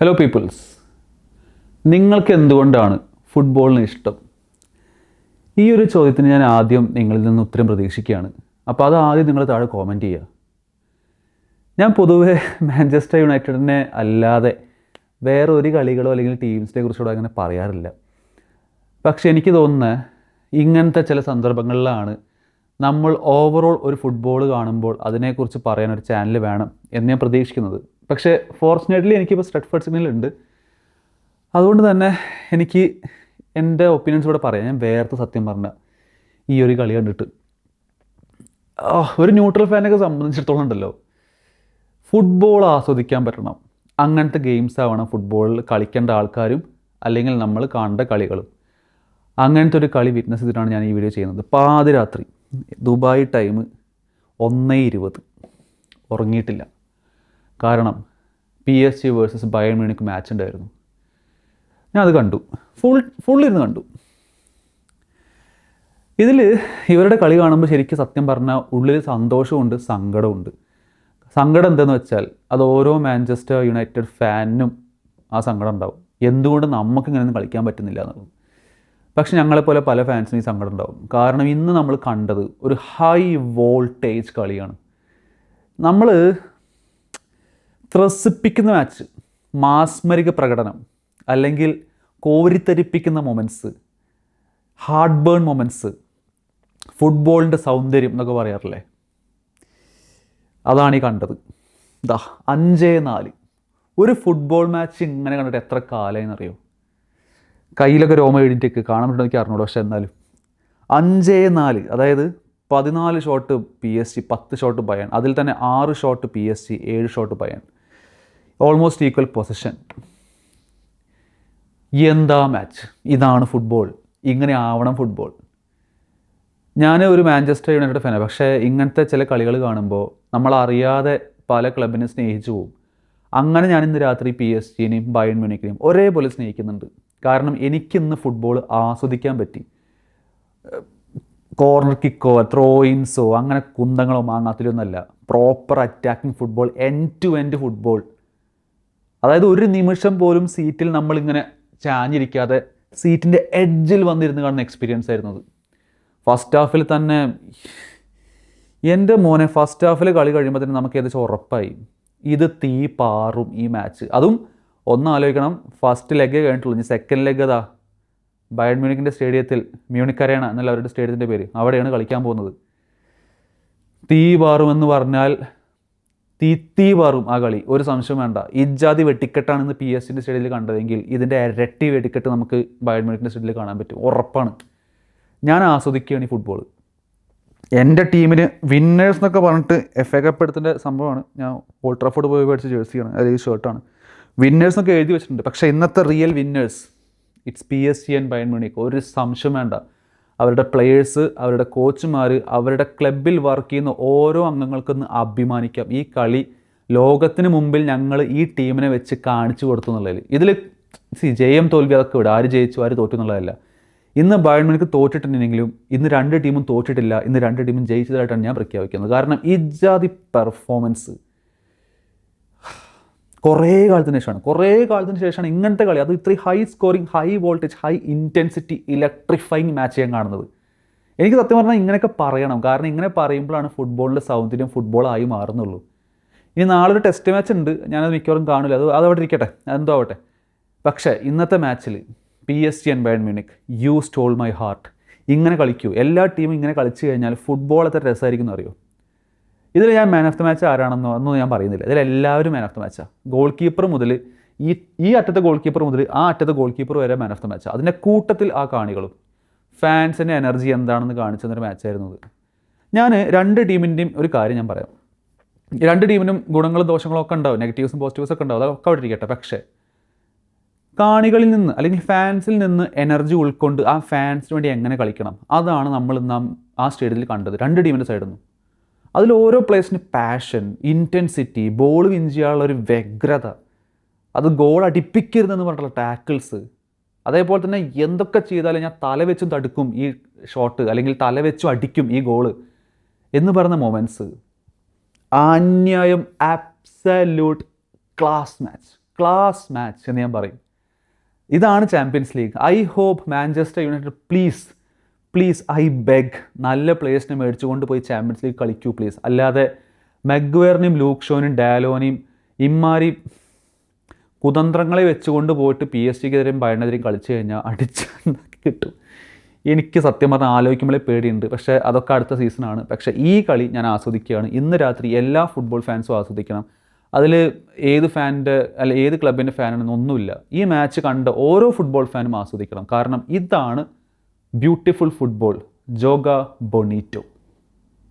Hello people's, നിങ്ങൾക്ക് എന്തുകൊണ്ടാണ് ഫുട്ബോളിന് ഇഷ്ടം? ഈ ഒരു ചോദ്യത്തിന് ഞാൻ ആദ്യം നിങ്ങളിൽ നിന്ന് ഉത്തരം പ്രതീക്ഷിക്കുകയാണ്. അപ്പോൾ അത് ആദ്യം നിങ്ങൾ താഴെ കോമൻറ്റ് ചെയ്യുക. ഞാൻ പൊതുവേ മാഞ്ചസ്റ്റർ യുണൈറ്റഡിനെ അല്ലാതെ വേറെ ഒരു കളികളോ അല്ലെങ്കിൽ ടീംസിനെ കുറിച്ചോ അങ്ങനെ പറയാറില്ല. പക്ഷെ എനിക്ക് തോന്നുന്നത് ഇങ്ങനത്തെ ചില സന്ദർഭങ്ങളിലാണ് നമ്മൾ ഓവറോൾ ഒരു ഫുട്ബോൾ കാണുമ്പോൾ അതിനെക്കുറിച്ച് പറയാനൊരു ചാനൽ വേണം എന്ന് ഞാൻ പ്രതീക്ഷിക്കുന്നത്. പക്ഷേ ഫോർച്ചുനേറ്റ്ലി എനിക്കിപ്പോൾ സ്ട്രെറ്റ്ഫോർഡ് സിഗ്നലുണ്ട്. അതുകൊണ്ട് തന്നെ എനിക്ക് എൻ്റെ ഒപ്പീനിയൻസ് ഇവിടെ പറയാം. ഞാൻ വേർത്ത് സത്യം പറഞ്ഞ ഈ ഒരു കളി കണ്ടിട്ട് ഒരു ന്യൂട്രൽ ഫാനൊക്കെ സംബന്ധിച്ചിടത്തോളം ഉണ്ടല്ലോ, ഫുട്ബോൾ ആസ്വദിക്കാൻ പറ്റണം. അങ്ങനത്തെ ഗെയിംസ് ആവണം ഫുട്ബോളിൽ കളിക്കേണ്ട ആൾക്കാരും അല്ലെങ്കിൽ നമ്മൾ കാണേണ്ട കളികളും. അങ്ങനത്തെ ഒരു കളി വിറ്റ്നസ് ചെയ്തിട്ടാണ് ഞാൻ ഈ വീഡിയോ ചെയ്യുന്നത്. പാതിരാത്രി ദുബായ് ടൈം 1:20 ഉറങ്ങിയിട്ടില്ല. കാരണം PSG versus Bayern Munich match ഉണ്ടായിരുന്നു. ഞാൻ അത് കണ്ടു, ഫുള്ളിരുന്ന് കണ്ടു. ഇതിൽ ഇവരുടെ കളി കാണുമ്പോൾ ശരിക്കും സത്യം പറഞ്ഞാൽ ഉള്ളിൽ സന്തോഷമുണ്ട്, സങ്കടമുണ്ട്. സങ്കടം എന്താണെന്ന് വെച്ചാൽ അത് ഓരോ മാഞ്ചസ്റ്റർ യുണൈറ്റഡ് ഫാനിനും ആ സങ്കടം ഉണ്ടാവും. എന്തുകൊണ്ട് നമുക്ക് ഇങ്ങനെയൊന്നും കളിക്കാൻ പറ്റുന്നില്ല എന്നുള്ളത്. പക്ഷെ ഞങ്ങളെപ്പോലെ പല ഫാൻസിനും ഈ സങ്കടം ഉണ്ടാവും. കാരണം ഇന്ന് നമ്മൾ കണ്ടത് ഒരു ഹൈ വോൾട്ടേജ് കളിയാണ്. നമ്മൾ ത്രസിപ്പിക്കുന്ന മാച്ച്, മാസ്മരിക പ്രകടനം, അല്ലെങ്കിൽ കോരിത്തരിപ്പിക്കുന്ന മൊമെൻറ്റ്സ്, ഹാർട്ട് ബേൺ മൊമെൻറ്റ്സ്, ഫുട്ബോളിൻ്റെ സൗന്ദര്യം എന്നൊക്കെ പറയാറില്ലേ, അതാണ് ഈ കണ്ടത്. 5-4 ഒരു ഫുട്ബോൾ മാച്ച് ഇങ്ങനെ കണ്ടിട്ട് എത്ര കാലമായെന്നറിയോ? കയ്യിലൊക്കെ രോമ എഴുതിയിട്ടേക്ക് കാണാൻ പറ്റുന്ന എനിക്ക് അറിഞ്ഞൂടോ. പക്ഷെ എന്നാലും 5-4, അതായത് 14 ഷോട്ട് PSG, 10 ഷോട്ട് ബയേൺ. അതിൽ തന്നെ 6 shot PSG, 7 shot Bayern. Almost equal position. എന്താ മാച്ച്! ഇതാണ് ഫുട്ബോൾ. ഇങ്ങനെ ആവണം ഫുട്ബോൾ. ഞാൻ ഒരു മാഞ്ചസ്റ്റർ യുണൈറ്റഡ് ഫാനാണ്. പക്ഷേ ഇങ്ങനത്തെ ചില കളികൾ കാണുമ്പോൾ നമ്മളറിയാതെ പല ക്ലബിനെ സ്നേഹിച്ചു പോകും. അങ്ങനെ ഞാനിന്ന് രാത്രി PSG-നെയും ബയേൺ മ്യൂണിക്കിനെയും ഒരേപോലെ സ്നേഹിക്കുന്നുണ്ട്. കാരണം എനിക്കിന്ന് ഫുട്ബോൾ ആസ്വദിക്കാൻ പറ്റി. കോർണർ കിക്കോ ത്രോയിൻസോ അങ്ങനെ കുന്തങ്ങളോ മാങ്ങാത്തിലൊന്നുമല്ല. Proper attacking football, end to end football. അതായത് ഒരു നിമിഷം പോലും സീറ്റിൽ നമ്മളിങ്ങനെ ചാഞ്ഞിരിക്കാതെ സീറ്റിൻ്റെ എഡ്ജിൽ വന്നിരുന്ന് കാണുന്ന എക്സ്പീരിയൻസ് ആയിരുന്നത്. ഫസ്റ്റ് ഹാഫിൽ തന്നെ എൻ്റെ മോനെ, ഫസ്റ്റ് ഹാഫിൽ കളി കഴിയുമ്പോൾ തന്നെ നമുക്ക് ഏകദേശം ഉറപ്പായി ഇത് തീ പാറും ഈ മാച്ച്. അതും ഒന്നാലോചിക്കണം, ഫസ്റ്റ് ലെഗ് കഴിഞ്ഞിട്ടുള്ളൂ. ഇനി സെക്കൻഡ് ലെഗ് അതാ ബയേൺ മ്യൂണിക്കിൻ്റെ സ്റ്റേഡിയത്തിൽ, മ്യൂണിക് അരേന എന്നല്ല അവരുടെ സ്റ്റേഡിയത്തിൻ്റെ പേര്, അവിടെയാണ് കളിക്കാൻ പോകുന്നത്. തീ പാറുമെന്ന് പറഞ്ഞാൽ തീ പാറും ആ കളി, ഒരു സംശയം വേണ്ട. ഇജാതി വെട്ടിക്കെട്ടാണ് ഇന്ന് PSG-ൻ്റെ സ്റ്റേഡിയത്തിൽ കണ്ടതെങ്കിൽ ഇതിൻ്റെ ഇരട്ടി വെടിക്കെട്ട് നമുക്ക് ബയേൺ മ്യൂണിക്കിൻ്റെ സ്റ്റേഡിയത്തിൽ കാണാൻ പറ്റും, ഉറപ്പാണ്. ഞാൻ ആസ്വദിക്കുകയാണ് ഈ ഫുട്ബോൾ. എൻ്റെ ടീമിന് വിന്നേഴ്സ് എന്നൊക്കെ പറഞ്ഞിട്ട് FA കപ്പ് എടുത്തിൻ്റെ സംഭവമാണ്. ഞാൻ ഓൾഡ് ട്രാഫോർഡ് പോയി മേടിച്ച ജേഴ്സിയാണ്, അതായത് ഈ ഷർട്ടാണ്. വിന്നേഴ്സ് എന്നൊക്കെ എഴുതി വെച്ചിട്ടുണ്ട്. പക്ഷേ ഇന്നത്തെ real winners it's PSG and Bayern Munich. ഒരു സംശയം വേണ്ട. അവരുടെ പ്ലെയേഴ്സ്, അവരുടെ കോച്ചുമാർ, അവരുടെ ക്ലബിൽ വർക്ക് ചെയ്യുന്ന ഓരോ അംഗങ്ങൾക്കൊന്ന് അഭിമാനിക്കാം. ഈ കളി ലോകത്തിന് മുമ്പിൽ ഞങ്ങൾ ഈ ടീമിനെ വെച്ച് കാണിച്ചു കൊടുത്തു എന്നുള്ളതിൽ. ഇതിൽ ജയം തോൽവി അതൊക്കെ വിടും, ആര് ജയിച്ചു ആര് തോറ്റു എന്നുള്ളതല്ല. ഇന്ന് ബയേൺ മ്യൂണിക്ക് തോറ്റിട്ടുണ്ടെങ്കിലും ഇന്ന് 2 ടീമും തോറ്റിട്ടില്ല, ഇന്ന് 2 ടീമും ജയിച്ചതായിട്ടാണ് ഞാൻ പ്രഖ്യാപിക്കുന്നത്. കാരണം ഈ ജാതി പെർഫോമൻസ് കുറേ കാലത്തിന് ശേഷമാണ് ഇങ്ങനത്തെ കളി, അത് ഇത്രയും high scoring, high voltage, high intensity, electrifying match ഞാൻ കാണുന്നത്. എനിക്ക് സത്യം പറഞ്ഞാൽ ഇങ്ങനെയൊക്കെ പറയണം. കാരണം ഇങ്ങനെ പറയുമ്പോഴാണ് ഫുട്ബോളിൻ്റെ സൗന്ദര്യം ഫുട്ബോളായി മാറുന്നുള്ളൂ. ഇനി നാളെ ഒരു ടെസ്റ്റ് മാച്ച് ഉണ്ട്, ഞാനത് മിക്കവാറും കാണില്ല, അതവിടെ ഇരിക്കട്ടെ, എന്തോ ആവട്ടെ. പക്ഷേ ഇന്നത്തെ മാച്ചിൽ PSG and Bayern Munich, U stall my heart. ഇങ്ങനെ കളിക്കൂ. എല്ലാ ടീമും ഇങ്ങനെ കളിച്ചു കഴിഞ്ഞാൽ ഫുട്ബോൾ എത്ര രസമായിരിക്കും എന്നറിയോ? ഇതിൽ ഞാൻ മാൻ ഓഫ് ദ മാച്ച് ആരാണെന്നോ ഒന്നും ഞാൻ പറയുന്നില്ല. ഇതിലെല്ലാവരും മാൻ ഓഫ് ദ മാച്ചാണ്. ഗോൾ കീപ്പർ മുതൽ ഈ അറ്റത്തെ ഗോൾ കീപ്പർ മുതൽ ആ അറ്റത്തെ ഗോൾ കീപ്പർ വരെ മാൻ ഓഫ് ദ മാച്ചാണ്. അതിൻ്റെ കൂട്ടത്തിൽ ആ കാണികളും ഫാൻസിൻ്റെ എനർജി എന്താണെന്ന് കാണിച്ചെന്നൊരു മാച്ചായിരുന്നു ഇത്. ഞാൻ 2 ടീമിൻ്റെയും ഒരു കാര്യം ഞാൻ പറയാം. 2 ടീമിനും ഗുണങ്ങളും ദോഷങ്ങളും ഒക്കെ ഉണ്ടാവും, നെഗറ്റീവ്സും പോസിറ്റീവ്സും ഒക്കെ ഉണ്ടാവും, അതൊക്കെ അവിടെ ഇരിക്കട്ടെ. പക്ഷേ കാണികളിൽ നിന്ന് അല്ലെങ്കിൽ ഫാൻസിൽ നിന്ന് എനർജി ഉൾക്കൊണ്ട് ആ ഫാൻസിന് വേണ്ടി എങ്ങനെ കളിക്കണം, അതാണ് നമ്മൾ ആ സ്റ്റേഡിയത്തിൽ കണ്ടത് 2 ടീമിൻ്റെ സൈഡിൽ നിന്നും. അതിൽ ഓരോ പ്ലേയേഴ്സിന് പാഷൻ, ഇൻറ്റൻസിറ്റി, ബോൾ വിൻ ചെയ്യാനുള്ള ഒരു വ്യഗ്രത, അത് ഗോൾ അടിപ്പിക്കരുതെന്ന് പറഞ്ഞിട്ടുള്ള ടാക്കിൾസ്, അതേപോലെ തന്നെ എന്തൊക്കെ ചെയ്താലും ഞാൻ തല വെച്ചും തടുക്കും ഈ ഷോട്ട്, അല്ലെങ്കിൽ തല വെച്ചും അടിക്കും ഈ ഗോള് എന്ന് പറയുന്ന മൊമെൻറ്റ്സ്. അന്യായം, absolute class match. Class match എന്ന് ഞാൻ പറയും. ഇതാണ് champions league. I hope Manchester United please I beg നല്ല പ്ലേയേഴ്സിനെ മേടിച്ചുകൊണ്ട് പോയി ചാമ്പ്യൻസ് ലീഗ് കളിക്കൂ പ്ലീസ്. അല്ലാതെ മെഗ്വയറിനെയും ലൂക്ക് ഷോനെയും ഡാലോനെയും ഇമ്മാരി കുതന്ത്രങ്ങളെ വെച്ചുകൊണ്ട് പോയിട്ട് PSG-ക്കെതിരെയും ബയണിനെതിരെയും കളിച്ചു കഴിഞ്ഞാൽ അടിച്ചുണ്ടാക്കി കിട്ടും. എനിക്ക് സത്യം പറഞ്ഞാൽ ആലോചിക്കുമ്പോഴേ പേടിയുണ്ട്. പക്ഷേ അതൊക്കെ അടുത്ത സീസണാണ്. പക്ഷേ ഈ കളി ഞാൻ ആസ്വദിക്കുകയാണ്. ഇന്ന് രാത്രി എല്ലാ ഫുട്ബോൾ ഫാൻസും ആസ്വദിക്കണം. അതിൽ ഏത് ഫാനിൻ്റെ അല്ല ഏത് ക്ലബിൻ്റെ ഫാനാണെന്നൊന്നുമില്ല. ഈ മാച്ച് കണ്ട ഓരോ ഫുട്ബോൾ ഫാനും ആസ്വദിക്കണം. കാരണം ഇതാണ് ബ്യൂട്ടിഫുൾ ഫുട്ബോൾ. ജോഗ ബൊണീറ്റോ.